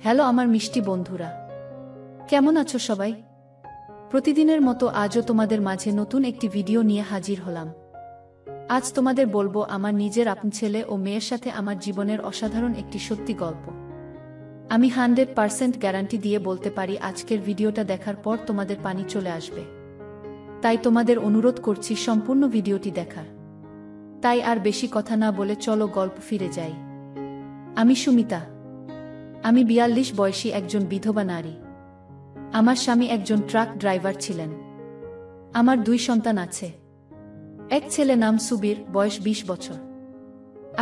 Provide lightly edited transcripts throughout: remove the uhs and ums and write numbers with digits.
Hello আমার মিষ্টি বন্ধুরা, কেমন আছো সবাই? প্রতিদিনের মতো আজও তোমাদের মাঝে নতুন একটি ভিডিও নিয়ে হাজির হলাম। আজ তোমাদের বলবো আমার নিজের আপন ছেলে ও মেয়ের সাথে আমার জীবনের অসাধারণ একটি সত্যি গল্প। আমি 100% গ্যারান্টি দিয়ে বলতে পারি আজকের ভিডিওটা দেখার পর তোমাদের পানি চলে আসবে। তাই তোমাদের অনুরোধ করছি সম্পূর্ণ ভিডিওটি দেখার। তাই আর বেশি কথা না বলে চলো গল্প ফিরে যাই। আমি সুমিতা। আমি 42 বয়সী একজন বিধবা নারী। আমার স্বামী একজন ট্রাক ড্রাইভার ছিলেন। আমার 2 সন্তান আছে। এক ছেলে নাম সুবীর, বয়স 20 বছর,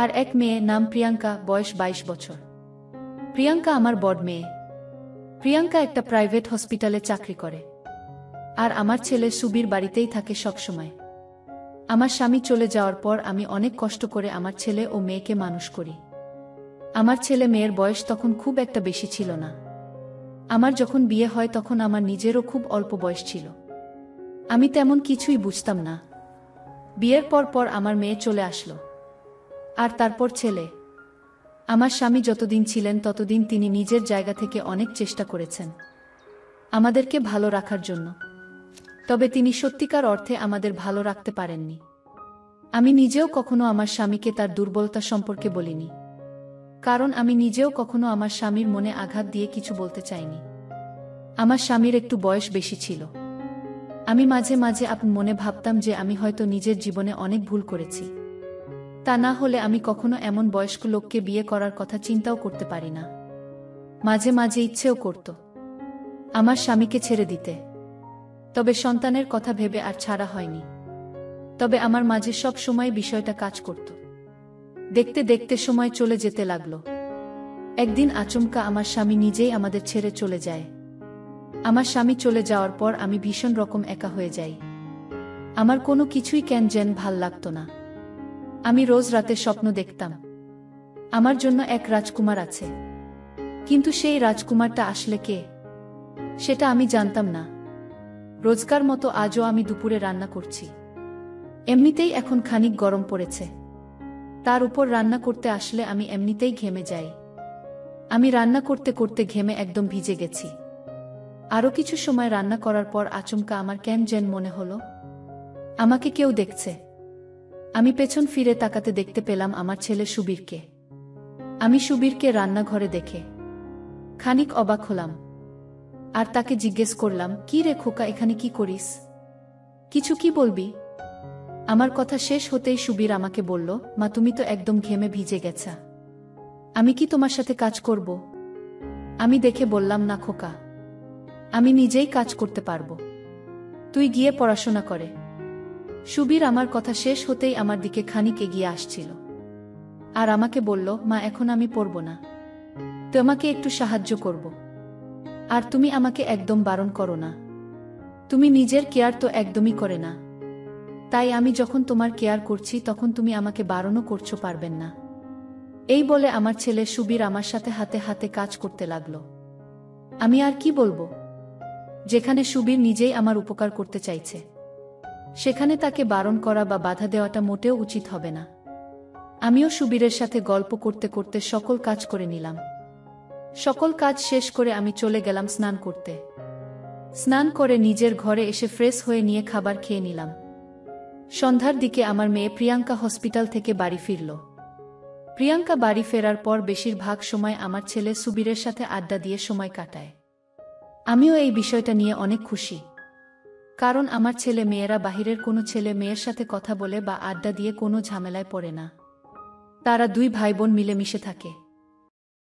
আর এক মেয়ে নাম প্রিয়াঙ্কা, বয়স 22 বছর। প্রিয়াঙ্কা আমার বড় মেয়ে। প্রিয়াঙ্কা একটা প্রাইভেট হসপিটালে চাকরি করে। আর আমার ছেলে সুবীর বাড়িতেই থাকে সবসময়। আমার স্বামী চলে যাওয়ার পর আমি অনেক কষ্ট করে আমার ছেলে ও মেয়েকে মানুষ করি। আমার ছেলে মেয়ের বয়স তখন খুব একটা বেশি ছিল না। আমার যখন বিয়ে হয় তখন আমার নিজেরও খুব অল্প বয়স ছিল। আমি তেমন কিছুই বুঝতাম না। বিয়ের পর আমার মেয়ে চলে আসলো, আর তারপর ছেলে। আমার স্বামী যতদিন ছিলেন ততদিন তিনি নিজের জায়গা থেকে অনেক চেষ্টা করেছেন আমাদেরকে ভালো রাখার জন্য। তবে তিনি সত্যিকার অর্থে আমাদের ভালো রাখতে পারেননি। আমি নিজেও কখনো আমার স্বামীকে তার দুর্বলতা সম্পর্কে বলিনি, কারণ আমি নিজেও কখনো আমার স্বামীর মনে আঘাত দিয়ে কিছু বলতে চাইনি। আমার স্বামীর একটু বয়স বেশি ছিল। আমি মাঝে মাঝে আপন মনে ভাবতাম যে আমি হয়তো নিজের জীবনে অনেক ভুল করেছি। তা না হলে আমি কখনো এমন বয়স্ক লোককে বিয়ে করার কথা চিন্তাও করতে পারি না। মাঝে মাঝে ইচ্ছেও করত আমার স্বামীকে ছেড়ে দিতে, তবে সন্তানের কথা ভেবে আর ছাড়া হয়নি। তবে আমার মাঝে সব সময় বিষয়টা কাজ করত। দেখতে দেখতে সময় চলে যেতে লাগলো। একদিন আচমকা আমার স্বামী নিজেই আমাদের ছেড়ে চলে যায়। আমার স্বামী চলে যাওয়ার পর আমি ভীষণ রকম একা হয়ে যাই। আমার কোনো কিছুই কেন যেন ভাল লাগতো না। আমি রোজ রাতে স্বপ্ন দেখতাম আমার জন্য এক রাজকুমার আছে, কিন্তু সেই রাজকুমারটা আসলে কে সেটা আমি জানতাম না। রোজকার মতো আজও আমি দুপুরে রান্না করছি। এমনিতেই এখন খানিক গরম পড়েছে, তার উপর রান্না করতে আসলে আমি এমনিতেই ঘেমে যাই। আমি রান্না করতে করতে ঘেমে একদম ভিজে গেছি। আরও কিছু সময় রান্না করার পর আচমকা আমার কেন যেন মনে হলো আমাকে কেউ দেখছে। আমি পেছন ফিরে তাকাতে দেখতে পেলাম আমার ছেলে সুবীরকে। আমি সুবীরকে রান্নাঘরে দেখে খানিক অবাক হলাম, আর তাকে জিজ্ঞেস করলাম, কি রে খোকা, এখানে কি করিস? কিছু কি বলবি? আমার কথা শেষ হতেই সুবীর আমাকে বলল, মা তুমি তো একদম ঘেমে ভিজে গেছা, আমি কি তোমার সাথে কাজ করব? আমি দেখে বললাম, না খোকা, আমি নিজেই কাজ করতে পারবো, তুই গিয়ে পড়াশোনা করে। সুবীর আমার কথা শেষ হতেই আমার দিকে খানিক এগিয়ে আসছিল, আর আমাকে বলল, মা এখন আমি পড়ব না, তোমাকে একটু সাহায্য করব। আর তুমি আমাকে একদম বারণ করো না, তুমি নিজের কেয়ার তো একদমই করে না, তাই আমি যখন তোমার কেয়ার করছি তখন তুমি আমাকে বারণও করছো পারবেন না। এই বলে আমার ছেলে সুবীর আমার সাথে হাতে হাতে কাজ করতে লাগলো। আমি আর কি বলবো? যেখানে সুবীর নিজেই আমার উপকার করতে চাইছে, সেখানে তাকে বারণ করা বা বাধা দেওয়াটা মোটেও উচিত হবে না। আমিও সুবীরের সাথে গল্প করতে করতে সকল কাজ করে নিলাম। সকল কাজ শেষ করে আমি চলে গেলাম স্নান করতে। স্নান করে নিজের ঘরে এসে ফ্রেশ হয়ে নিয়ে খাবার খেয়ে নিলাম। সন্ধ্যার দিকে আমার মেয়ে প্রিয়াঙ্কা হসপিটাল থেকে বাড়ি ফিরল। প্রিয়াঙ্কা বাড়ি ফেরার পর বেশিরভাগ সময় আমার ছেলে সুবীরের সাথে আড্ডা দিয়ে সময় কাটায়। আমিও এই বিষয়টা নিয়ে অনেক খুশি, কারণ আমার ছেলে মেয়েরা বাহিরের কোনো ছেলে মেয়ের সাথে কথা বলে বা আড্ডা দিয়ে কোনো ঝামেলায় পড়ে না। তারা 2 ভাই বোন মিলেমিশে থাকে।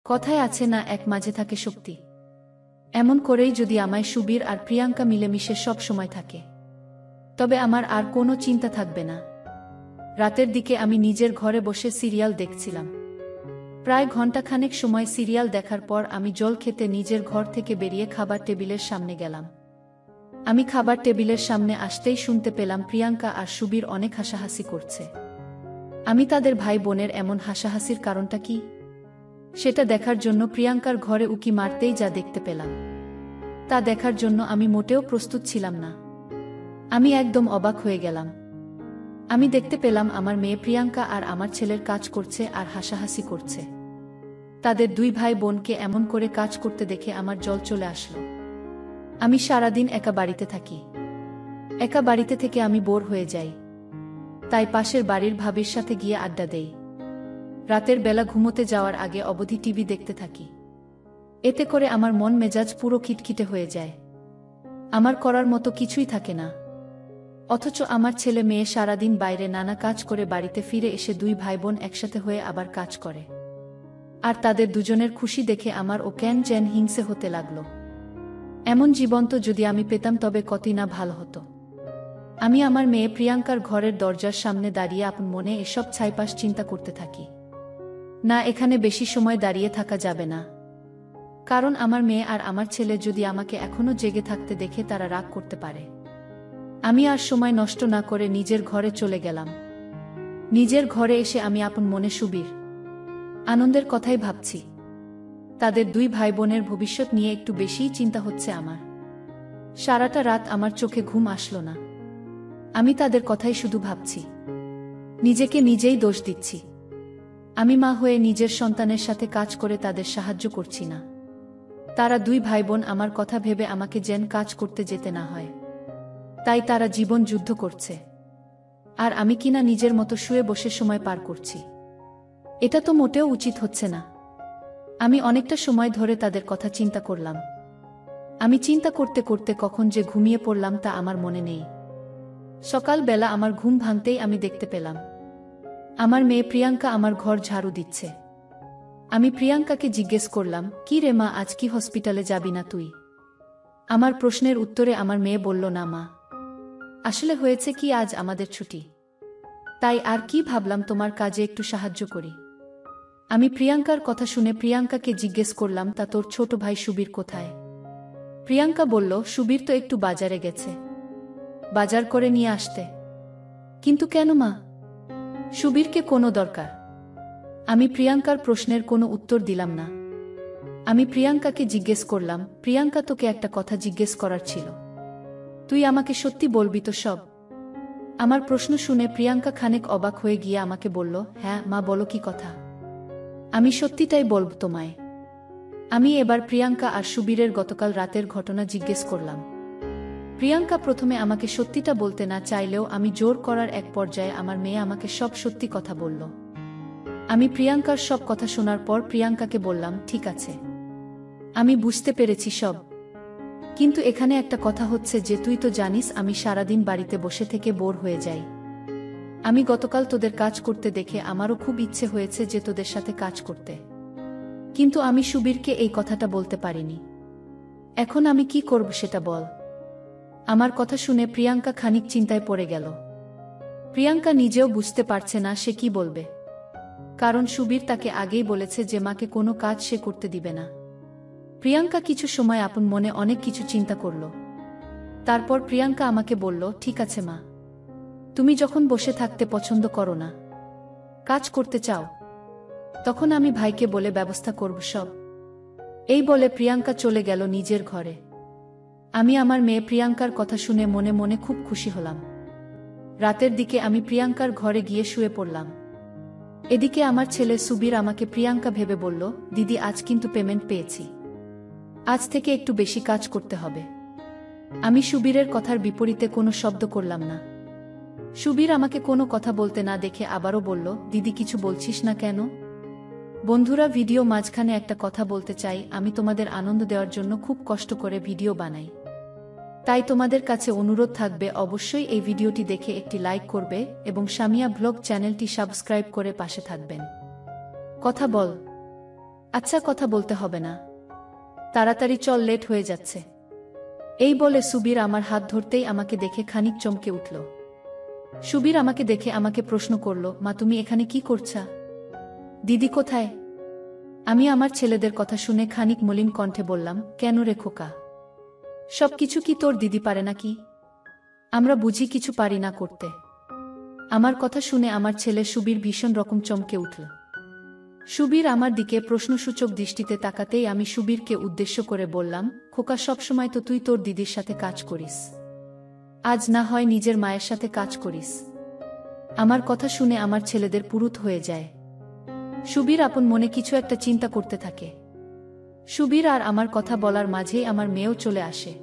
কথায় আছে না, এক মাঝে থাকে শক্তি। এমন করেই যদি আমায় সুবীর আর প্রিয়াঙ্কা মিলেমিশে সব সময় থাকে, তবে আমার আর কোনো চিন্তা থাকবে না। রাতের দিকে আমি নিজের ঘরে বসে সিরিয়াল দেখছিলাম। প্রায় ঘণ্টাখানেক সময় সিরিয়াল দেখার পর আমি জল খেতে নিজের ঘর থেকে বেরিয়ে খাবার টেবিলের সামনে গেলাম। আমি খাবার টেবিলের সামনে আসতেই শুনতে পেলাম প্রিয়াঙ্কা আর সুবীর অনেক হাসাহাসি করছে। আমি তাদের ভাই বোনের এমন হাসাহাসির কারণটা কি সেটা দেখার জন্য প্রিয়াঙ্কার ঘরে উকি মারতেই যা দেখতে পেলাম, তা দেখার জন্য আমি মোটেও প্রস্তুত ছিলাম না। আমি একদম অবাক হয়ে গেলাম। আমি দেখতে পেলাম আমার মেয়ে প্রিয়াঙ্কা আর আমার ছেলের কাজ করছে আর হাসাহাসি করছে। তাদের দুই ভাই বোনকে এমন করে কাজ করতে দেখে আমার জল চলে আসলো। আমি সারাদিন একা বাড়িতে থাকি। একা বাড়িতে থেকে আমি বোর হয়ে যাই। তাই পাশের বাড়ির ভাবির সাথে গিয়ে আড্ডা দেই। রাতের বেলা ঘুমোতে যাওয়ার আগে অবধি টিভি দেখতে থাকি। এতে করে আমার মন মেজাজ পুরো খিটখিটে হয়ে যায়। আমার করার মতো কিছুই থাকে না। অথচ আমার ছেলে মেয়ে সারাদিন বাইরে নানা কাজ করে বাড়িতে ফিরে এসে দুই ভাই বোন একসাথে হয়ে আবার কাজ করে। আর তাদের দুজনের খুশি দেখে আমার ও কেন যেন হিংসে হতে লাগলো। এমন জীবন্ত যদি আমি পেতাম তবে কতই না ভালো হতো। আমি আমার মেয়ে প্রিয়াঙ্কার ঘরের দরজার সামনে দাঁড়িয়ে আপন মনে এসব ছাইপাশ চিন্তা করতে থাকি। না, এখানে বেশি সময় দাঁড়িয়ে থাকা যাবে না। কারণ আমার মেয়ে আর আমার ছেলে যদি আমাকে এখনো জেগে থাকতে দেখে তারা রাগ করতে পারে। আমি আর সময় নষ্ট না করে নিজের ঘরে চলে গেলাম। নিজের ঘরে এসে আমি আপন মনে সুবীর আনন্দের কথাই ভাবছি। তাদের দুই ভাই বোনের ভবিষ্যৎ নিয়ে একটু বেশিই চিন্তা হচ্ছে আমার। সারাটা রাত আমার চোখে ঘুম আসলো না। আমি তাদের কথাই শুধু ভাবছি। নিজেকে নিজেই দোষ দিচ্ছি। আমি মা হয়ে নিজের সন্তানের সাথে কাজ করে তাদের সাহায্য করছি না। তারা দুই ভাই বোন আমার কথা ভেবে আমাকে যেন কাজ করতে যেতে না হয়। তাই তারা জীবন যুদ্ধ করছে। আর আমি কিনা নিজের মতো শুয়ে বসে সময় পার করছি। এটা তো মোটেও উচিত হচ্ছে না। আমি অনেকটা সময় ধরে তাদের কথা চিন্তা করলাম। আমি চিন্তা করতে করতে কখন যে ঘুমিয়ে পড়লাম তা আমার মনে নেই। সকালবেলা আমার ঘুম ভাঙতেই আমি দেখতে পেলাম আমার মেয়ে প্রিয়াঙ্কা আমার ঘর ঝাড়ু দিচ্ছে। আমি প্রিয়াঙ্কাকে জিজ্ঞেস করলাম, কি রে মা, আজ কি হসপিটালে যাবি না তুই? আমার প্রশ্নের উত্তরে আমার মেয়ে বলল, না মা, আসলে হয়েছে কি, আজ আমাদের ছুটি। তাই আর কি ভাবলাম তোমার কাজে একটু সাহায্য করি। আমি প্রিয়াঙ্কার কথা শুনে প্রিয়াঙ্কাকে জিজ্ঞেস করলাম, তা তোর ছোট ভাই সুবীর কোথায়? প্রিয়াঙ্কা বলল, সুবীর তো একটু বাজারে গেছে, বাজার করে নিয়ে আসতে। কিন্তু কেন মা? সুবীরকে কোনো দরকার? আমি প্রিয়াঙ্কার প্রশ্নের কোনো উত্তর দিলাম না। আমি প্রিয়াঙ্কাকে জিজ্ঞেস করলাম, প্রিয়াঙ্কা, তোকে একটা কথা জিজ্ঞেস করার ছিল। তুই আমাকে সত্যি বলবি তো সব? আমার প্রশ্ন শুনে প্রিয়াঙ্কা খানিক অবাক হয়ে গিয়ে আমাকে বলল, হ্যাঁ মা, বলো কি কথা। আমি সত্যিটাই বলব তোমায়। আমি এবার প্রিয়াঙ্কা আর সুবীরের গতকাল রাতের ঘটনা জিজ্ঞেস করলাম। প্রিয়াঙ্কা প্রথমে আমাকে সত্যিটা বলতে না চাইলেও আমি জোর করার এক পর্যায়ে আমার মেয়ে আমাকে সব সত্যি কথা বলল। আমি প্রিয়াঙ্কার সব কথা শোনার পর প্রিয়াঙ্কাকে বললাম, ঠিক আছে, আমি বুঝতে পেরেছি সব। কিন্তু এখানে একটা কথা হচ্ছে যে তুই তো জানিস আমি সারাদিন বাড়িতে বসে থেকে বোর হয়ে যাই। আমি গতকাল তোদের কাজ করতে দেখে আমারও খুব ইচ্ছে হয়েছে যে তোদের সাথে কাজ করতে। কিন্তু আমি সুবীরকে এই কথাটা বলতে পারিনি। এখন আমি কি করব সেটা বল। আমার কথা শুনে প্রিয়াঙ্কা খানিক চিন্তায় পড়ে গেল। প্রিয়াঙ্কা নিজেও বুঝতে পারছে না সে কি বলবে। কারণ সুবীর তাকে আগেই বলেছে যে মাকে কোনো কাজ সে করতে দিবে না। প্রিয়াঙ্কা কিছু সময় আপন মনে অনেক কিছু চিন্তা করল। তারপর প্রিয়াঙ্কা আমাকে বলল, ঠিক আছে মা, তুমি যখন বসে থাকতে পছন্দ করো না, কাজ করতে চাও, তখন আমি ভাইকে বলে ব্যবস্থা করব সব। এই বলে প্রিয়াঙ্কা চলে গেল নিজের ঘরে। আমি আমার মেয়ে প্রিয়াঙ্কার কথা শুনে মনে মনে খুব খুশি হলাম। রাতের দিকে আমি প্রিয়াঙ্কার ঘরে গিয়ে শুয়ে পড়লাম। এদিকে আমার ছেলে সুবীর আমাকে প্রিয়াঙ্কা ভেবে বলল, দিদি, আজ কিন্তু পেমেন্ট পেয়েছি, আজ থেকে একটু বেশি কাজ করতে হবে। আমি সুবীরের কথার বিপরীতে কোনো শব্দ করলাম না। সুবীর আমাকে কোনো কথা বলতে না দেখে আবারও বলল, দিদি, কিছু বলছিস না কেন? বন্ধুরা, ভিডিও মাঝখানে একটা কথা বলতে চাই। আমি তোমাদের আনন্দ দেওয়ার জন্য খুব কষ্ট করে ভিডিও বানাই। তাই তোমাদের কাছে অনুরোধ থাকবে অবশ্যই এই ভিডিওটি দেখে একটি লাইক করবে এবং সামিয়া ব্লগ চ্যানেলটি সাবস্ক্রাইব করে পাশে থাকবেন। কথা বল। আচ্ছা, কথা বলতে হবে না, তাড়াতাড়ি চল, লেট হয়ে যাচ্ছে। এই বলে সুবীর আমার হাত ধরতেই আমাকে দেখে খানিক চমকে উঠল। সুবীর আমাকে দেখে আমাকে প্রশ্ন করল, মা, তুমি এখানে কি করছা? দিদি কোথায়? আমি আমার ছেলেদের কথা শুনে খানিক মলিন কণ্ঠে বললাম, কেন রে খোকা, সবকিছু কি তোর দিদি পারে নাকি? আমরা বুঝি কিছু পারি না করতে? আমার কথা শুনে আমার ছেলে সুবীর ভীষণ রকম চমকে উঠল। সুবীর আমার দিকে প্রশ্নসূচক দৃষ্টিতে তাকাতেই আমি সুবীরকে উদ্দেশ্য করে বললাম, খোকা, সবসময় তো তুই তোর দিদির সাথে কাজ করিস, আজ না হয় নিজের মায়ের সাথে কাজ করিস। আমার কথা শুনে আমার ছেলেদের পুরুত হয়ে যায়। সুবীর আপন মনে কিছু একটা চিন্তা করতে থাকে। সুবীর আর আমার কথা বলার মাঝেই আমার মেয়েও চলে আসে।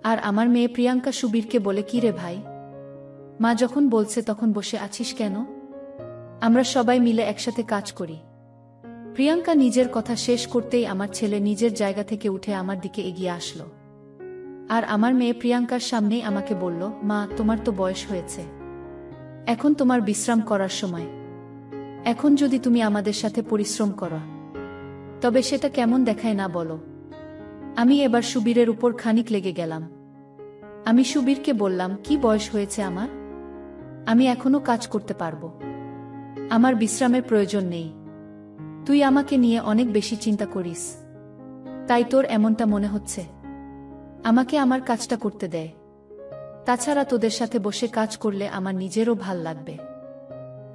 আর আমার মেয়ে প্রিয়াঙ্কা সুবীরকে বলে, কি রে ভাই, মা যখন বলছে তখন বসে আছিস কেন? আমরা সবাই মিলে একসাথে কাজ করি। প্রিয়াঙ্কা নিজের কথা শেষ করতেই আমার ছেলে নিজের জায়গা থেকে উঠে আমার দিকে এগিয়ে আসলো। আর আমার মেয়ে প্রিয়াঙ্কার সামনেই আমাকে বলল, মা তোমার তো বয়স হয়েছে, এখন তোমার বিশ্রাম করার সময়। এখন যদি তুমি আমাদের সাথে পরিশ্রম করো তবে সেটা কেমন দেখায় না বলো? আমি এবার সুবীরের উপর খানিক লেগে গেলাম। আমি সুবীরকে বললাম, কি বয়স হয়েছে আমার? আমি এখনো কাজ করতে পারবো, আমার বিশ্রামের প্রয়োজন নেই। তুই আমাকে নিয়ে অনেক বেশি চিন্তা করিস, তাই তোর এমনটা মনে হচ্ছে। আমাকে আমার কাজটা করতে দেয়। তাছাড়া তোদের সাথে বসে কাজ করলে আমার নিজেরও ভাল লাগবে।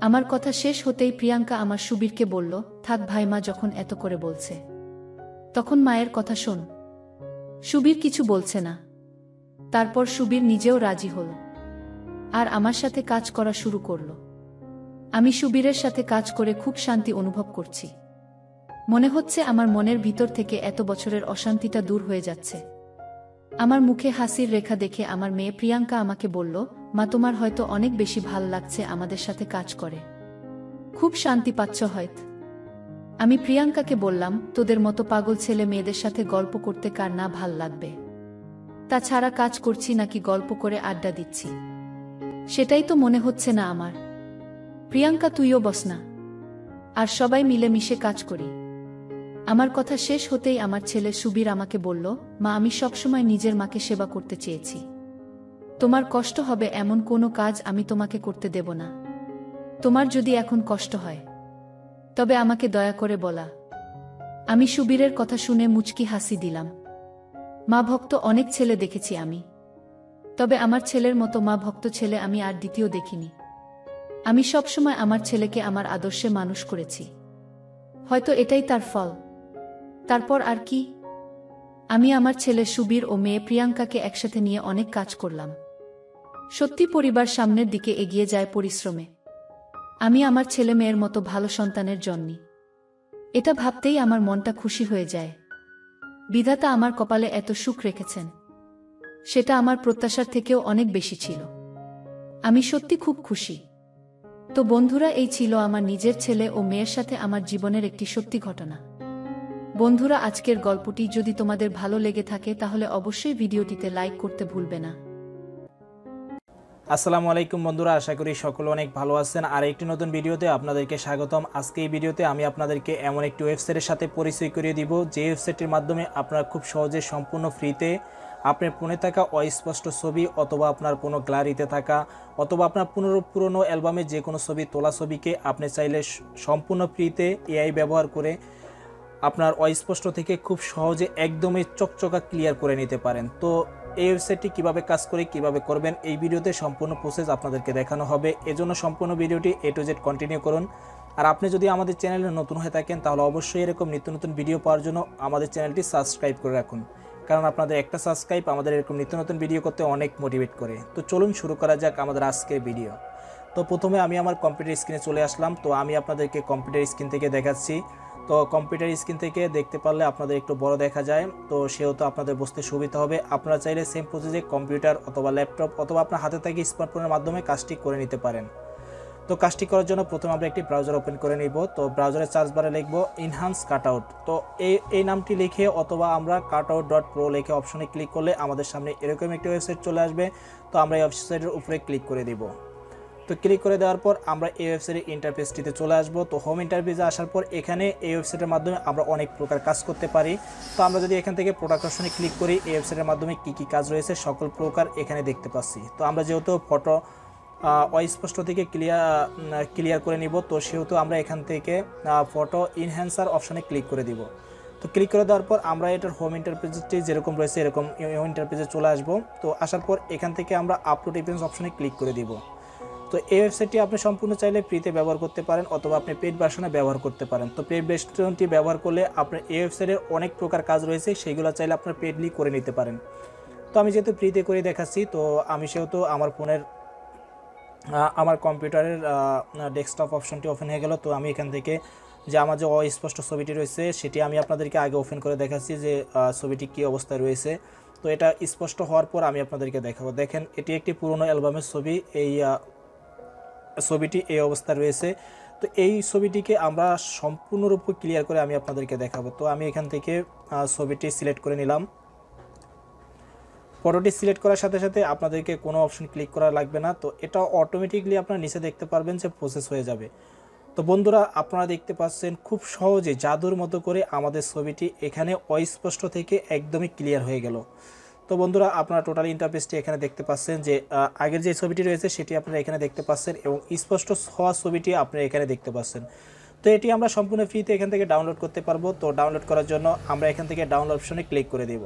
আমার কথা শেষ হতেই প্রিয়াঙ্কা আমার সুবীরকে বলল, থাক ভাই, মা যখন এত করে বলছে তখন মায়ের কথা শোন। সুবীর কিছু বলছে না। তারপর সুবীর নিজেও রাজি হল আর আমার সাথে কাজ করা শুরু করল। আমি সুবীরের সাথে কাজ করে খুব শান্তি অনুভব করছি। মনে হচ্ছে আমার মনের ভিতর থেকে এত বছরের অশান্তিটা দূর হয়ে যাচ্ছে। আমার মুখে হাসির রেখা দেখে আমার মেয়ে প্রিয়াঙ্কা আমাকে বলল, মা তোমার হয়তো অনেক বেশি ভাল লাগছে আমাদের সাথে কাজ করে, খুব শান্তি পাচ্ছ হয়তো। আমি প্রিয়াঙ্কাকে বললাম, তোদের মতো পাগল ছেলে মেয়েদের সাথে গল্প করতে কার না ভাল লাগবে? তাছাড়া কাজ করছি নাকি গল্প করে আড্ডা দিচ্ছি, সেটাই তো মনে হচ্ছে না আমার। প্রিয়াঙ্কা তুইও বস না, আর সবাই মিলে মিশে কাজ করি। আমার কথা শেষ হতেই আমার ছেলে সুবীর আমাকে বলল, মা আমি সবসময় নিজের মাকে সেবা করতে চেয়েছি। তোমার কষ্ট হবে এমন কোনো কাজ আমি তোমাকে করতে দেব না। তোমার যদি এখন কষ্ট হয় তবে আমাকে দয়া করে বলা। আমি সুবীরের কথা শুনে মুচকি হাসি দিলাম। মা ভক্ত অনেক ছেলে দেখেছি আমি, তবে আমার ছেলের মতো মা ভক্ত ছেলে আমি আর দ্বিতীয় দেখিনি। আমি সবসময় আমার ছেলেকে আমার আদর্শে মানুষ করেছি, হয়তো এটাই তার ফল। তারপর আর কি, আমি আমার ছেলে সুবীর ও মেয়ে প্রিয়াঙ্কাকে একসাথে নিয়ে অনেক কাজ করলাম। সত্যি পরিবার সামনের দিকে এগিয়ে যায় পরিশ্রমে। আমি আমার ছেলে মেয়ের মতো ভালো সন্তানের জন্যই। এটা ভাবতেই আমার মনটা খুশি হয়ে যায়। বিধাতা আমার কপালে এত সুখ রেখেছেন, সেটা আমার প্রত্যাশার থেকেও অনেক বেশি ছিল। আমি সত্যি খুব খুশি। তো বন্ধুরা, এই ছিল আমার নিজের ছেলে ও মেয়ের সাথে আমার জীবনের একটি সত্যি ঘটনা। বন্ধুরা, আজকের গল্পটি যদি তোমাদের ভালো লেগে থাকে তাহলে অবশ্যই ভিডিওটিতে লাইক করতে ভুলবে না। আসসালামু আলাইকুম বন্ধুরা, আশা করি সকলে অনেক ভালো আছেন। আর একটি নতুন ভিডিওতে আপনাদেরকে স্বাগতম। আজকে এই ভিডিওতে আমি আপনাদেরকে এমন একটি ওয়েবসাইটের সাথে পরিচয় করিয়ে দিব, যে ওয়েবসাইটের মাধ্যমে আপনারা খুব সহজে সম্পূর্ণ ফ্রিতে আপনার ফোনে থাকা অস্পষ্ট ছবি অথবা আপনার কোনো গ্যালারিতে থাকা অথবা আপনার পুরনো অ্যালবামে যে কোনো ছবি তোলা ছবিকে আপনি চাইলে সম্পূর্ণ ফ্রিতে এআই ব্যবহার করে আপনার অস্পষ্ট থেকে খুব সহজে একদমই চকচকা ক্লিয়ার করে নিতে পারেন। তো এই ওয়েবসাইটটি কীভাবে কাজ করে, কীভাবে করবেন, এই ভিডিওতে সম্পূর্ণ প্রসেস আপনাদেরকে দেখানো হবে। এজন্য সম্পূর্ণ ভিডিওটি A to Z কন্টিনিউ করুন। আর আপনি যদি আমাদের চ্যানেলে নতুন হয়ে থাকেন তাহলে অবশ্যই এরকম নিত্য নতুন ভিডিও পাওয়ার জন্য আমাদের চ্যানেলটি সাবস্ক্রাইব করে রাখুন, কারণ আপনাদের একটা সাবস্ক্রাইব আমাদের এরকম নিত্য নতুন ভিডিও করতে অনেক মোটিভেট করে। তো চলুন শুরু করা যাক আমাদের আজকের ভিডিও। তো প্রথমে আমি আমার কম্পিউটার স্ক্রিনে চলে আসলাম। তো আমি আপনাদেরকে কম্পিউটার স্ক্রিন থেকে দেখাচ্ছি। তো কম্পিউটার স্ক্রিন থেকে দেখতে পারলে আপনাদের একটু বড় দেখা যায়, তো সেহেতু আপনাদের বুঝতে সুবিধা হবে। আপনারা চাইলে সেম প্রসেসে কম্পিউটার অথবা ল্যাপটপ অথবা আপনার হাতে থাকা স্মার্টফোনের মাধ্যমে কাজটি করে নিতে পারেন। তো কাজটি করার জন্য প্রথমে আমরা একটি ব্রাউজার ওপেন করে নিব। তো ব্রাউজারের সার্চ বারে লিখব এনহান্স কাটআউট। তো এই নামটি লিখে অথবা আমরা cutout.pro লিখে অপশনে ক্লিক করলে আমাদের সামনে এরকম একটি ওয়েবসাইট চলে আসবে। তো আমরা এই ওয়েবসাইটের উপরে ক্লিক করে দিব। তো ক্লিক করে দেওয়ার পর আমরা এই ওয়েবসাইটের ইন্টারফেসটিতে চলে আসব। তো হোম ইন্টারফেসে আসার পর এখানে এই ওয়েবসাইটের মাধ্যমে আমরা অনেক প্রকার কাজ করতে পারি। তো আমরা যদি এখান থেকে প্রোডাক্ট অপশনে ক্লিক করি, এই ওয়েবসাইটের মাধ্যমে কী কী কাজ রয়েছে সকল প্রকার এখানে দেখতে পাচ্ছি। তো আমরা যেহেতু ফটো অস্পষ্ট থেকে ক্লিয়ার করে নিব, তো সেহেতু আমরা এখান থেকে ফটো ইনহ্যান্সার অপশনে ক্লিক করে দিব। তো ক্লিক করে দেওয়ার পর আমরা এটার হোম ইন্টারফেসটি যেরকম রয়েছে এরকম ইন্টারফেসে চলে আসব। তো আসার পর এখান থেকে আমরা আপলোড ইমেজ অপশনে ক্লিক করে দিব। তো এই ওয়েবসাইটটি আপনি সম্পূর্ণ চাইলে ফ্রিতে ব্যবহার করতে পারেন অথবা আপনি পেইড ভার্সনে ব্যবহার করতে পারেন। তো পেইড ভার্সনটি ব্যবহার করলে আপনার এই ওয়েবসাইটের অনেক প্রকার কাজ রয়েছে, সেইগুলো চাইলে আপনার পেইডলি করে নিতে পারেন। তো আমি যেহেতু ফ্রিতে করে দেখাচ্ছি, তো আমি সেহেতু আমার কম্পিউটারের ডেস্কটপ অপশনটি ওপেন হয়ে গেল। তো আমি এখান থেকে যে আমার যে অস্পষ্ট ছবিটি রয়েছে সেটি আমি আপনাদেরকে আগে ওপেন করে দেখাচ্ছি যে ছবিটি কী অবস্থায় রয়েছে। তো এটা স্পষ্ট হওয়ার পর আমি আপনাদেরকে দেখাবো। দেখেন এটি একটি পুরনো অ্যালবামের ছবি, এই ছবিটি এই অবস্থায় রয়েছে। তো এই ছবিটিকে আমরা সম্পূর্ণরূপে ক্লিয়ার করে আমি আপনাদেরকে দেখাবো। তো আমি এখান থেকে ছবিটি সিলেক্ট করে নিলাম। ফটোটি সিলেক্ট করার সাথে সাথে আপনাদেরকে কোনো অপশন ক্লিক করা লাগবে না, তো এটা অটোমেটিকলি আপনারা নিচে দেখতে পারবেন যে প্রসেস হয়ে যাবে। তো বন্ধুরা আপনারা দেখতে পাচ্ছেন খুব সহজে জাদুর মতো করে আমাদের ছবিটি এখানে অস্পষ্ট থেকে একদমই ক্লিয়ার হয়ে গেল। তো বন্ধুরা আপনারা টোটাল ইন্টারফেসটি এখানে দেখতে পাচ্ছেন যে আগের যে ছবিটি রয়েছে সেটি আপনারা এখানে দেখতে পাচ্ছেন এবং স্পষ্ট হওয়া ছবিটি আপনারা এখানে দেখতে পাচ্ছেন। তো এটি আমরা সম্পূর্ণ ফ্রিতে এখান থেকে ডাউনলোড করতে পারবো। তো ডাউনলোড করার জন্য আমরা এখান থেকে ডাউনলোড অপশনে ক্লিক করে দেব।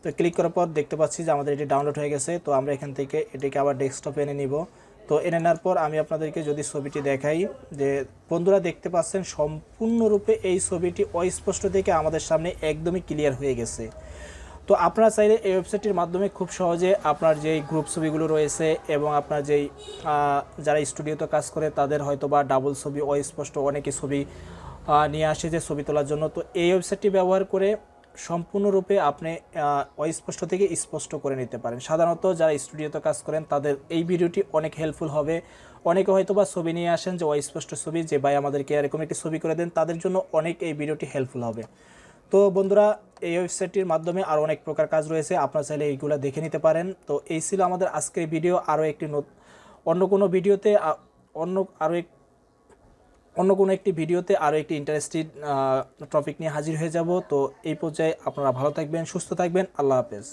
তো ক্লিক করার পর দেখতে পাচ্ছি যে আমাদের এটি ডাউনলোড হয়ে গেছে। তো আমরা এখান থেকে এটিকে আবার ডেস্কটপে এনে নিব। তো এনে নেওয়ার পর আমি আপনাদেরকে যদি ছবিটি দেখাই, যে বন্ধুরা দেখতে পাচ্ছেন সম্পূর্ণরূপে এই ছবিটি অস্পষ্ট থেকে আমাদের সামনে একদমই ক্লিয়ার হয়ে গেছে। তো আপনারা চাইলে এই ওয়েবসাইটটির মাধ্যমে খুব সহজে আপনার যেই গ্রুপ ছবিগুলো রয়েছে এবং আপনার যেই যারা স্টুডিওতে কাজ করে তাদের হয়তো বা ডাবল ছবি অস্পষ্ট অনেকে ছবি নিয়ে আসে যে ছবি তোলার জন্য, তো এই ওয়েবসাইটটি ব্যবহার করে সম্পূর্ণরূপে আপনি অস্পষ্ট থেকে স্পষ্ট করে নিতে পারেন। সাধারণত যারা স্টুডিওতে কাজ করেন তাদের এই ভিডিওটি অনেক হেল্পফুল হবে। অনেকে হয়তো বা ছবি নিয়ে আসেন যে অস্পষ্ট ছবি, যে ভাই আমাদেরকে এরকম একটি ছবি করে দেন, তাদের জন্য অনেক এই ভিডিওটি হেল্পফুল হবে। তো বন্ধুরা এই ওয়েবসাইটটির মাধ্যমে আরও অনেক প্রকার কাজ রয়েছে, আপনারা চাইলে এইগুলো দেখে নিতে পারেন। তো এই ছিল আমাদের আজকের ভিডিও। আরও একটি অন্য কোনো ভিডিওতে অন্য কোনো একটি ভিডিওতে আরও একটি ইন্টারেস্টিং টপিক নিয়ে হাজির হয়ে যাব। তো এই পর্যায়ে আপনারা ভালো থাকবেন, সুস্থ থাকবেন। আল্লাহ হাফেজ।